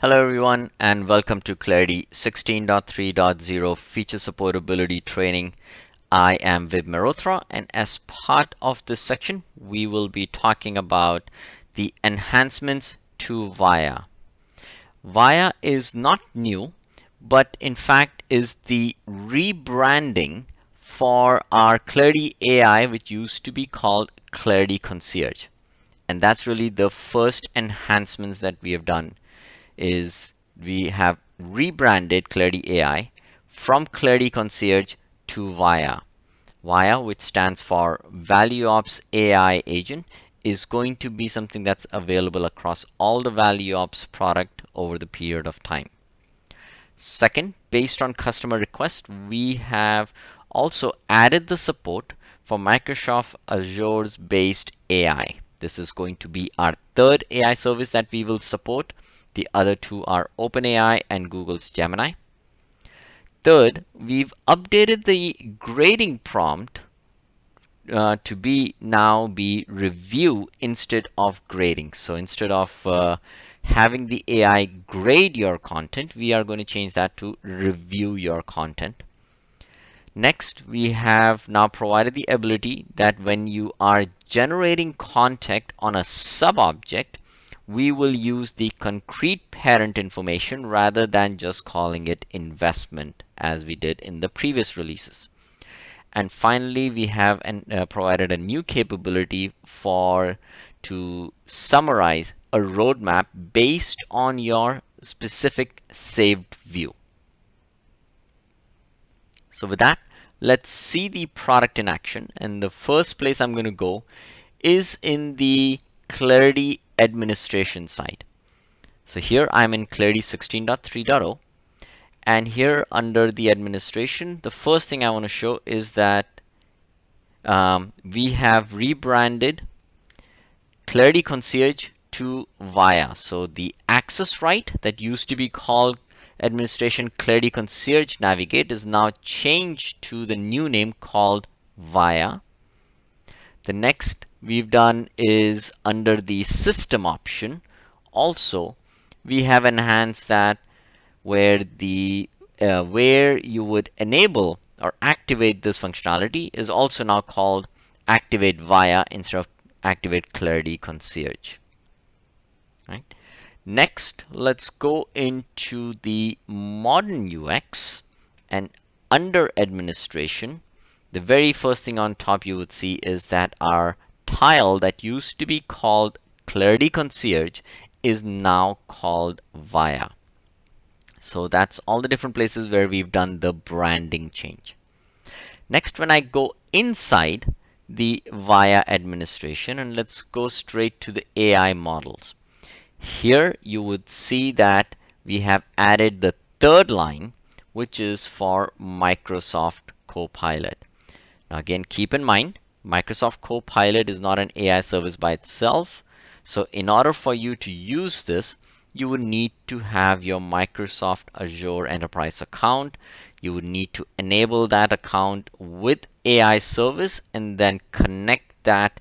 Hello everyone and welcome to Clarity 16.3.0 Feature Supportability Training. I am Vib Mehrotra, and as part of this section we will be talking about the enhancements to Vaia. Vaia is not new, but in fact is the rebranding for our Clarity AI, which used to be called Clarity Concierge. And that's really the first enhancements that we have done is we have rebranded Clarity AI from Clarity Concierge to Vaia. Vaia, which stands for ValueOps AI Agent, is going to be something that's available across all the ValueOps product over the period of time. Second, based on customer request, we have also added the support for Microsoft Azure's based AI. This is going to be our third AI service that we will support. The other two are OpenAI and Google's Gemini. Third, we've updated the grading prompt to now be review instead of grading. So instead of having the AI grade your content, we are going to change that to review your content. Next, we have now provided the ability that when you are generating content on a sub-object, we will use the concrete parent information rather than just calling it investment as we did in the previous releases. And finally, we have provided a new capability to summarize a roadmap based on your specific saved view. So with that, let's see the product in action. And the first place I'm going to go is in the Clarity administration side. So here I'm in Clarity 16.3.0, and here under the administration, the first thing I want to show is that we have rebranded Clarity Concierge to Vaia. So the access right that used to be called administration Clarity Concierge Navigate is now changed to the new name called Vaia. The next we've done is under the system option. Also, we have enhanced that where you would enable or activate this functionality is also now called Activate Vaia instead of Activate Clarity Concierge. Right. Next, let's go into the modern UX, and under administration, the very first thing on top you would see is that our tile that used to be called Clarity Concierge is now called Vaia. So that's all the different places where we've done the branding change. Next, when I go inside the Vaia administration, and let's go straight to the AI models. Here you would see that we have added the third line, which is for Microsoft Copilot. Now again, keep in mind, Microsoft Copilot is not an AI service by itself. So in order for you to use this, you would need to have your Microsoft Azure Enterprise account. You would need to enable that account with AI service and then connect that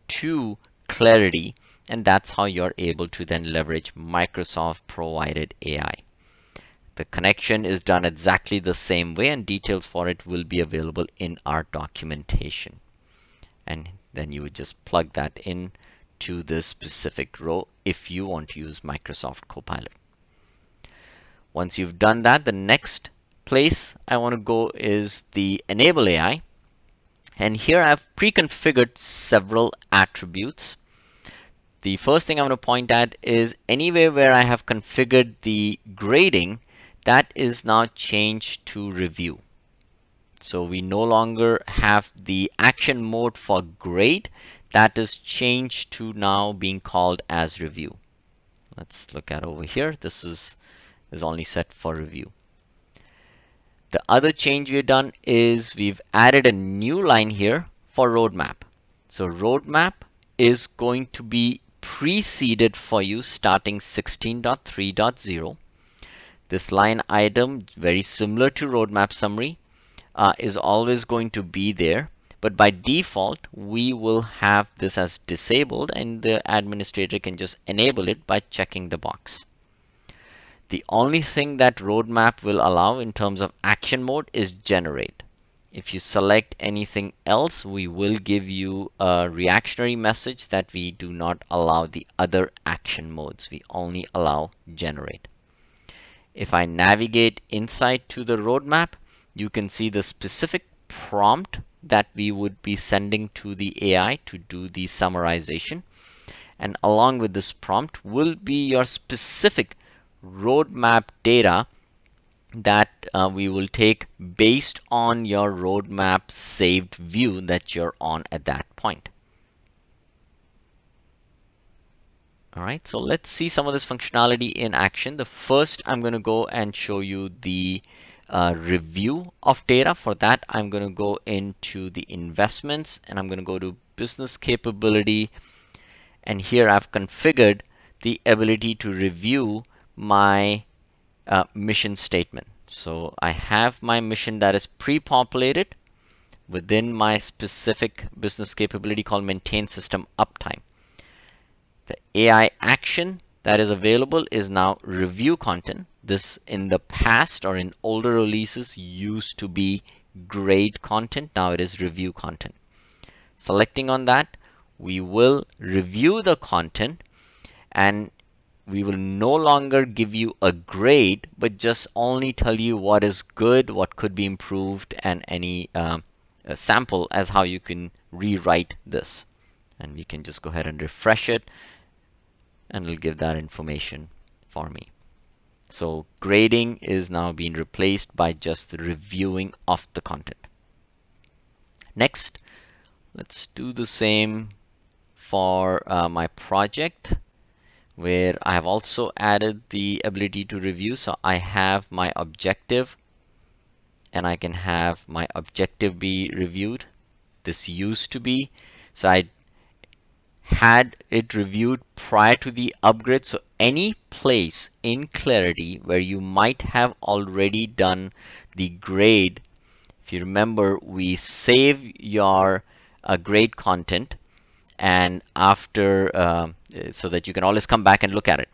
to Clarity. And that's how you're able to then leverage Microsoft provided AI. The connection is done exactly the same way, and details for it will be available in our documentation. And then you would just plug that in to this specific row if you want to use Microsoft Copilot. Once you've done that, the next place I want to go is the Enable AI. And here I've pre-configured several attributes. The first thing I want to point at is anywhere where I have configured the grading, that is now changed to review. So we no longer have the action mode for grade. That is changed to now being called as review. Let's look at over here. This is only set for review. The other change we've done is we've added a new line here for roadmap. So roadmap is going to be preceded for you starting 16.3.0. This line item, very similar to roadmap summary, is always going to be there, but by default we will have this as disabled, and the administrator can just enable it by checking the box. The only thing that roadmap will allow in terms of action mode is generate. If you select anything else, we will give you a reactionary message that we do not allow the other action modes. We only allow generate. If I navigate inside to the roadmap, you can see the specific prompt that we would be sending to the AI to do the summarization. And along with this prompt will be your specific roadmap data that we will take based on your roadmap saved view that you're on at that point. All right, so let's see some of this functionality in action. The first, I'm going to go and show you the review of data. For that, I'm going to go into the investments and I'm going to go to business capability. And here I've configured the ability to review my mission statement. So I have my mission that is pre-populated within my specific business capability called maintain system uptime. The AI action that is available is now review content. This in the past or in older releases used to be grade content. Now it is review content. Selecting on that, we will review the content and we will no longer give you a grade, but just only tell you what is good, what could be improved, and any sample as how you can rewrite this. And we can just go ahead and refresh it and it'll give that information for me. So grading is now being replaced by just the reviewing of the content. Next, let's do the same for my project, where I have also added the ability to review. So I have my objective and I can have my objective be reviewed. This used to be, so I had it reviewed prior to the upgrade. So any place in Clarity where you might have already done the grade, if you remember, we save your grade content and after so that you can always come back and look at it.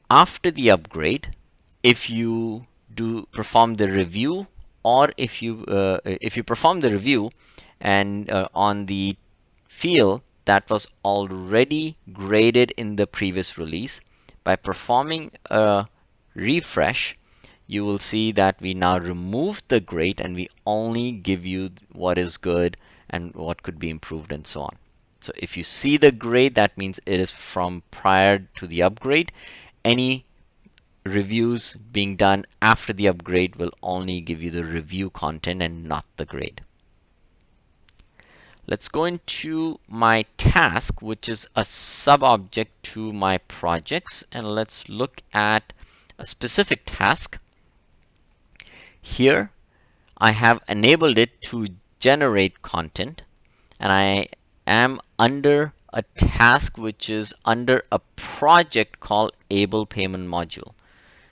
After the upgrade, if you do perform the review, or if you perform the review and on the field that was already graded in the previous release, by performing a refresh, you will see that we now remove the grade and we only give you what is good and what could be improved and so on. So if you see the grade, that means it is from prior to the upgrade. Any reviews being done after the upgrade will only give you the review content and not the grade. Let's go into my task, which is a sub-object to my projects, and let's look at a specific task. Here I have enabled it to generate content, and I am under a task which is under a project called Able Payment Module.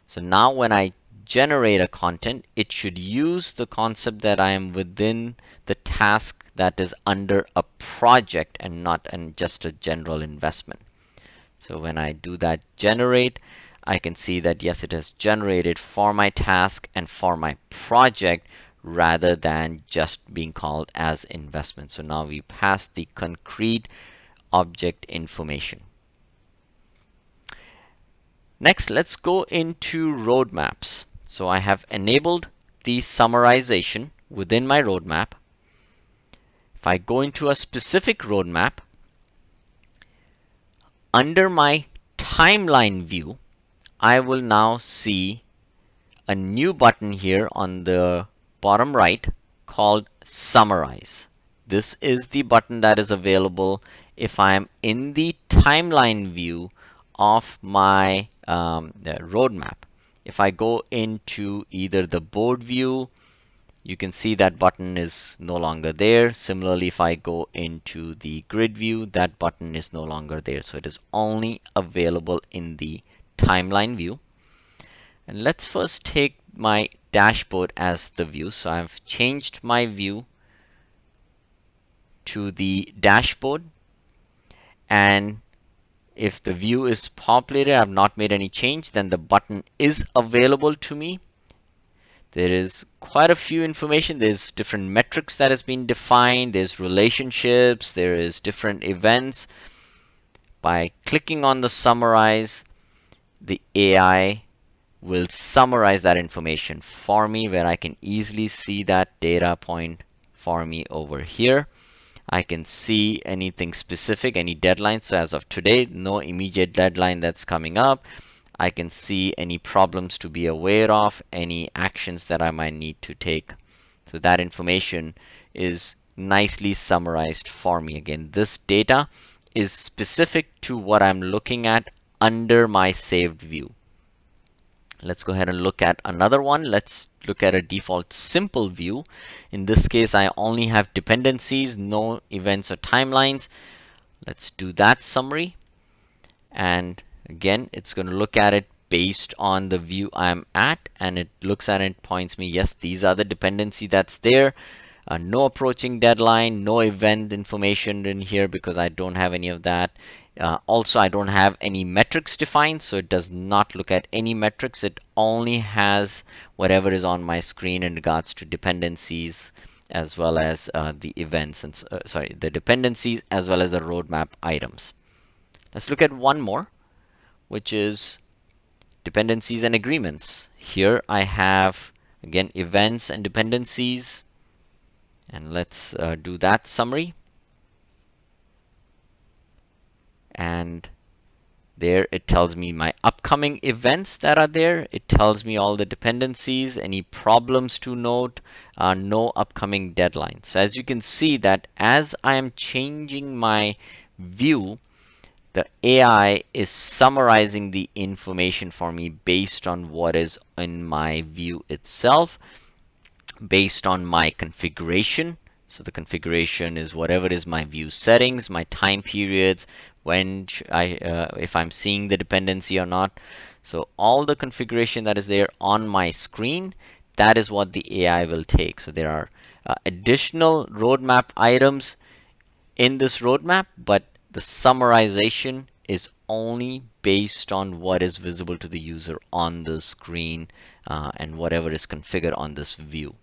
So now when I generate a content, it should use the concept that I am within the task that is under a project and not just a general investment. So when I do that generate, I can see that yes, it has generated for my task and for my project rather than just being called as investment. So now we pass the concrete object information. Next, let's go into roadmaps. So I have enabled the summarization within my roadmap. If I go into a specific roadmap, under my timeline view, I will now see a new button here on the bottom right called Summarize. This is the button that is available if I'm in the timeline view of my the roadmap. If I go into either the board view, you can see that button is no longer there. Similarly, if I go into the grid view, that button is no longer there. So it is only available in the timeline view. And let's first take my dashboard as the view. So I've changed my view to the dashboard, and if the view is populated, I've not made any change, then the button is available to me. There is quite a few information. There's different metrics that has been defined. There's relationships. There is different events. By clicking on the summarize, the AI will summarize that information for me, where I can easily see that data point for me over here. I can see anything specific, any deadlines. So as of today, no immediate deadline that's coming up. I can see any problems to be aware of, any actions that I might need to take. So that information is nicely summarized for me. Again, this data is specific to what I'm looking at under my saved view. Let's go ahead and look at another one. Let's look at a default simple view. In this case, I only have dependencies, no events or timelines. Let's do that summary. And again, it's going to look at it based on the view I'm at, and it looks at it, points me, yes, these are the dependency that's there. No approaching deadline, no event information in here because I don't have any of that. Also, I don't have any metrics defined, so it does not look at any metrics. It only has whatever is on my screen in regards to dependencies, as well as the events, and sorry, the dependencies as well as the roadmap items. Let's look at one more, which is dependencies and agreements. Here I have, again, events and dependencies. And let's do that summary. And there it tells me my upcoming events that are there. It tells me all the dependencies, any problems to note, no upcoming deadlines. So as you can see that as I am changing my view, the AI is summarizing the information for me based on what is in my view itself, based on my configuration. So the configuration is whatever is my view settings, my time periods, when if I'm seeing the dependency or not. So all the configuration that is there on my screen, that is what the AI will take. So there are additional roadmap items in this roadmap, but the summarization is only based on what is visible to the user on the screen and whatever is configured on this view.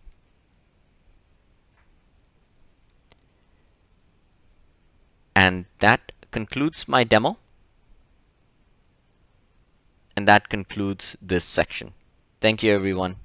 And that concludes my demo. And that concludes this section. Thank you, everyone.